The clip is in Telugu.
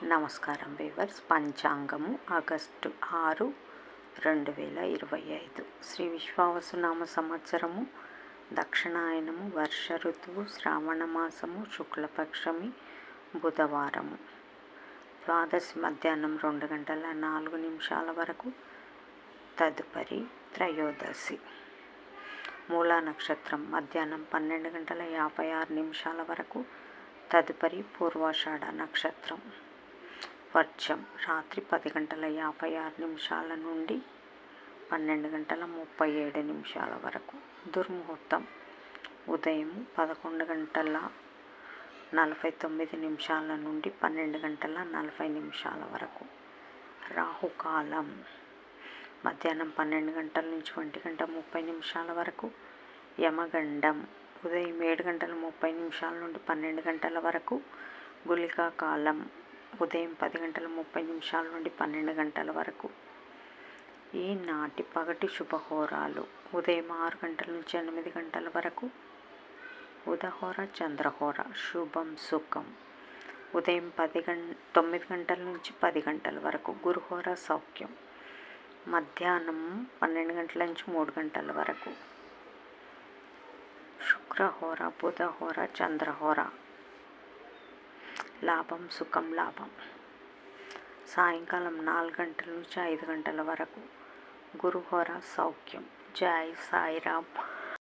నమస్కారం వీవర్స్. పంచాంగము ఆగస్టు 6, 2025 శ్రీ విశ్వావసునామ సంవత్సరము, దక్షిణాయనము, వర్ష ఋతువు, శ్రావణ మాసము, శుక్లపక్షమి, బుధవారము. ద్వాదశి మధ్యాహ్నం 2 గంటల 4 నిమిషాల వరకు, తదుపరి త్రయోదశి. మూలా నక్షత్రం మధ్యాహ్నం 12 గంటల 56 నిమిషాల వరకు, తదుపరి పూర్వాషాఢ నక్షత్రం. వర్షం రాత్రి 10 గంటల 56 నిమిషాల నుండి 12 గంటల 37 నిమిషాల వరకు. దుర్ముహూర్తం ఉదయం 11 గంటల 49 నిమిషాల నుండి 12 గంటల 40 నిమిషాల వరకు. రాహుకాలం మధ్యాహ్నం 12 గంటల నుంచి 1 గంట 30 నిమిషాల వరకు. యమగండం ఉదయం 7 గంటల 30 నిమిషాల నుండి 12 గంటల వరకు. గుళికా కాలం ఉదయం 10 గంటల 30 నిమిషాల నుండి 12 గంటల వరకు. ఈనాటి పగటి శుభహోరాలు ఉదయం 6 గంటల నుంచి 8 గంటల వరకు. ఉదహోర, చంద్రహోర. శుభం సుఖం ఉదయం 9 గంటల నుంచి 10 గంటల వరకు. గురుహోర సౌఖ్యం మధ్యాహ్నం 12 గంటల నుంచి 3 గంటల వరకు. శుక్రహోర, బుధహోర, చంద్రహోర. లాభం సుఖం లాభం సాయంకాలం 4 గంటల నుంచి 5 గంటల వరకు. గురుహోర సౌఖ్యం. జై సాయిరామ్.